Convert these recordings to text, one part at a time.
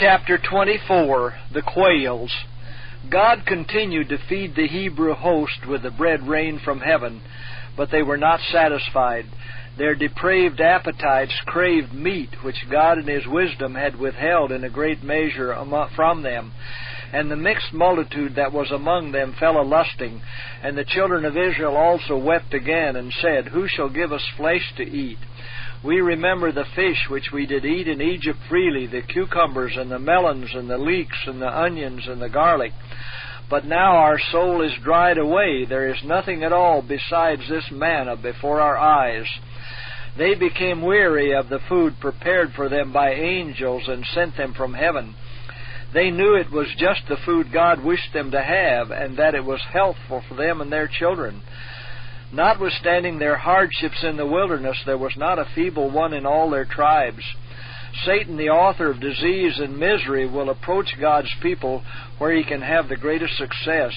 Chapter 24, The Quails. God continued to feed the Hebrew host with the bread rained from heaven, but they were not satisfied. Their depraved appetites craved meat, which God in His wisdom had withheld in a great measure from them. And the mixed multitude that was among them fell a-lusting, and the children of Israel also wept again, and said, Who shall give us flesh to eat? We remember the fish which we did eat in Egypt freely, the cucumbers and the melons and the leeks and the onions and the garlic. But now our soul is dried away. There is nothing at all besides this manna before our eyes. They became weary of the food prepared for them by angels and sent them from heaven. They knew it was just the food God wished them to have, and that it was healthful for them and their children. Notwithstanding their hardships in the wilderness, there was not a feeble one in all their tribes. Satan, the author of disease and misery, will approach God's people where he can have the greatest success.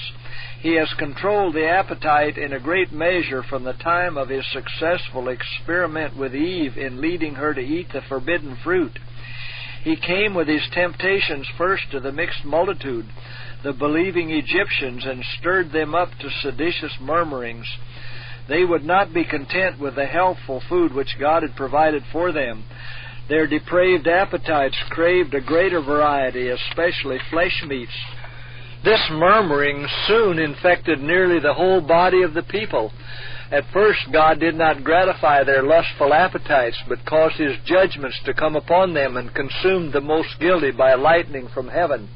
He has controlled the appetite in a great measure from the time of his successful experiment with Eve in leading her to eat the forbidden fruit. He came with his temptations first to the mixed multitude, the believing Egyptians, and stirred them up to seditious murmurings. They would not be content with the healthful food which God had provided for them. Their depraved appetites craved a greater variety, especially flesh meats. This murmuring soon infected nearly the whole body of the people. At first God did not gratify their lustful appetites, but caused His judgments to come upon them and consumed the most guilty by lightning from heaven.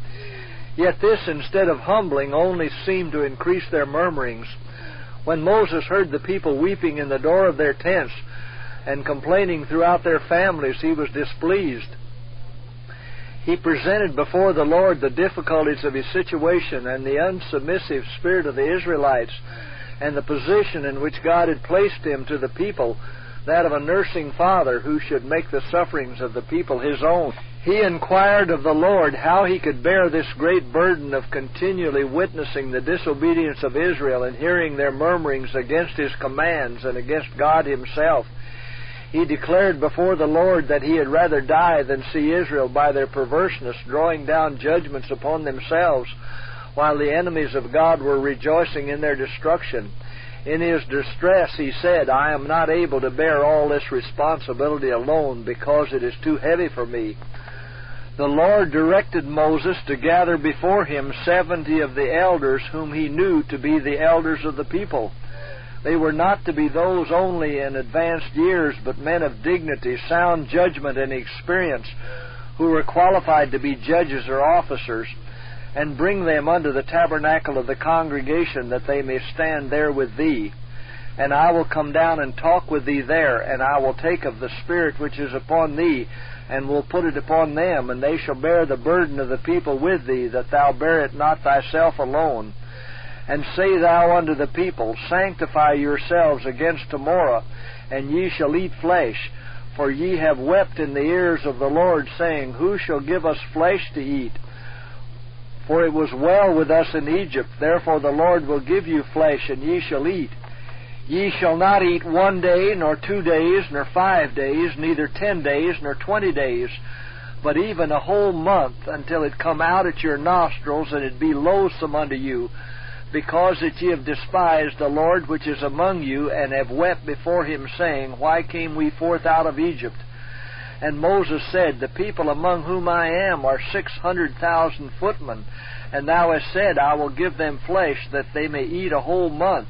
Yet this, instead of humbling, only seemed to increase their murmurings. When Moses heard the people weeping in the door of their tents and complaining throughout their families, he was displeased. He presented before the Lord the difficulties of his situation and the unsubmissive spirit of the Israelites and the position in which God had placed him to the people, that of a nursing father who should make the sufferings of the people his own. He inquired of the Lord how he could bear this great burden of continually witnessing the disobedience of Israel and hearing their murmurings against His commands and against God Himself. He declared before the Lord that he had rather die than see Israel by their perverseness drawing down judgments upon themselves, while the enemies of God were rejoicing in their destruction. In his distress he said, I am not able to bear all this responsibility alone, because it is too heavy for me. The Lord directed Moses to gather before him 70 of the elders whom he knew to be the elders of the people. They were not to be those only in advanced years, but men of dignity, sound judgment, and experience, who were qualified to be judges or officers, and bring them unto the tabernacle of the congregation, that they may stand there with thee. And I will come down and talk with thee there, and I will take of the Spirit which is upon thee, and will put it upon them, and they shall bear the burden of the people with thee, that thou bear it not thyself alone. And say thou unto the people, Sanctify yourselves against tomorrow, and ye shall eat flesh. For ye have wept in the ears of the Lord, saying, Who shall give us flesh to eat? For it was well with us in Egypt. Therefore the Lord will give you flesh, and ye shall eat. Ye shall not eat 1 day, nor 2 days, nor 5 days, neither 10 days, nor 20 days, but even a whole month, until it come out at your nostrils, and it be loathsome unto you, because that ye have despised the Lord which is among you, and have wept before Him, saying, Why came we forth out of Egypt? And Moses said, The people among whom I am are 600,000 footmen, and thou hast said, I will give them flesh, that they may eat a whole month.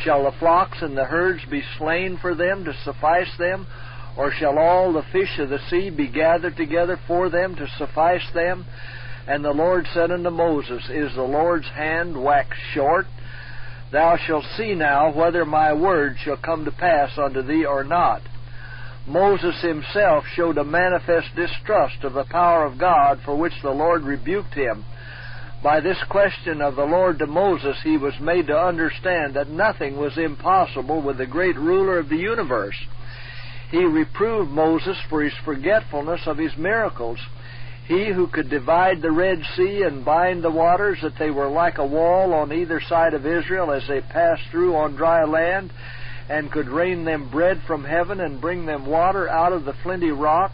Shall the flocks and the herds be slain for them to suffice them? Or shall all the fish of the sea be gathered together for them to suffice them? And the Lord said unto Moses, Is the Lord's hand waxed short? Thou shalt see now whether my word shall come to pass unto thee or not. Moses himself showed a manifest distrust of the power of God, for which the Lord rebuked him. By this question of the Lord to Moses, he was made to understand that nothing was impossible with the great ruler of the universe. He reproved Moses for his forgetfulness of his miracles. He who could divide the Red Sea and bind the waters, that they were like a wall on either side of Israel as they passed through on dry land, and could rain them bread from heaven and bring them water out of the flinty rock,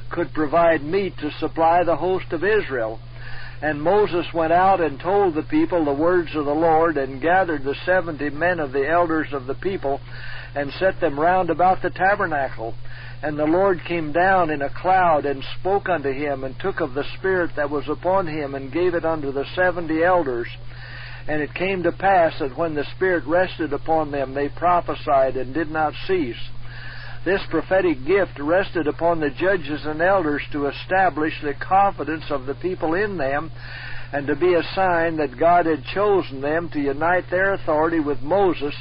could provide meat to supply the host of Israel. And Moses went out and told the people the words of the Lord, and gathered the 70 men of the elders of the people, and set them round about the tabernacle. And the Lord came down in a cloud, and spoke unto him, and took of the Spirit that was upon him, and gave it unto the 70 elders. And it came to pass that when the Spirit rested upon them, they prophesied and did not cease. This prophetic gift rested upon the judges and elders to establish the confidence of the people in them, and to be a sign that God had chosen them to unite their authority with Moses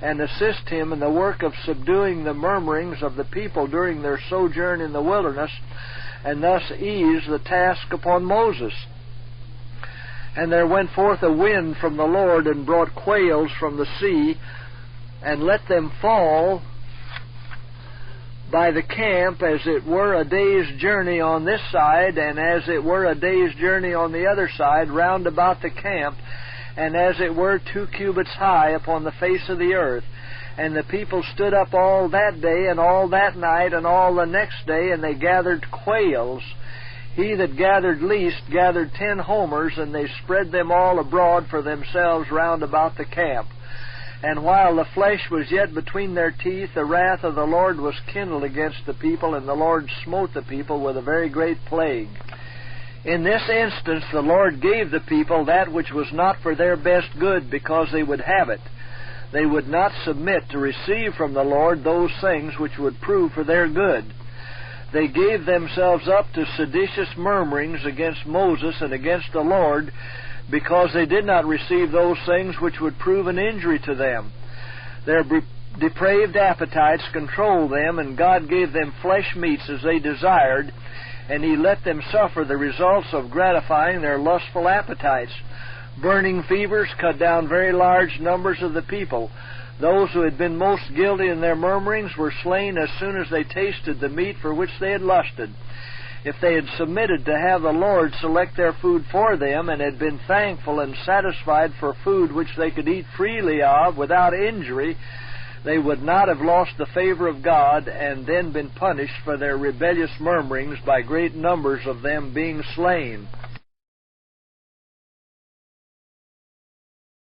and assist him in the work of subduing the murmurings of the people during their sojourn in the wilderness, and thus ease the task upon Moses. And there went forth a wind from the Lord, and brought quails from the sea, and let them fall by the camp, as it were a day's journey on this side, and as it were a day's journey on the other side, round about the camp, and as it were 2 cubits high upon the face of the earth. And the people stood up all that day, and all that night, and all the next day, and they gathered quails. He that gathered least gathered 10 homers, and they spread them all abroad for themselves round about the camp. And while the flesh was yet between their teeth, the wrath of the Lord was kindled against the people, and the Lord smote the people with a very great plague. In this instance the Lord gave the people that which was not for their best good, because they would have it. They would not submit to receive from the Lord those things which would prove for their good. They gave themselves up to seditious murmurings against Moses and against the Lord, because they did not receive those things which would prove an injury to them. Their depraved appetites controlled them, and God gave them flesh meats as they desired, and He let them suffer the results of gratifying their lustful appetites. Burning fevers cut down very large numbers of the people. Those who had been most guilty in their murmurings were slain as soon as they tasted the meat for which they had lusted. If they had submitted to have the Lord select their food for them, and had been thankful and satisfied for food which they could eat freely of without injury, they would not have lost the favor of God, and then been punished for their rebellious murmurings by great numbers of them being slain.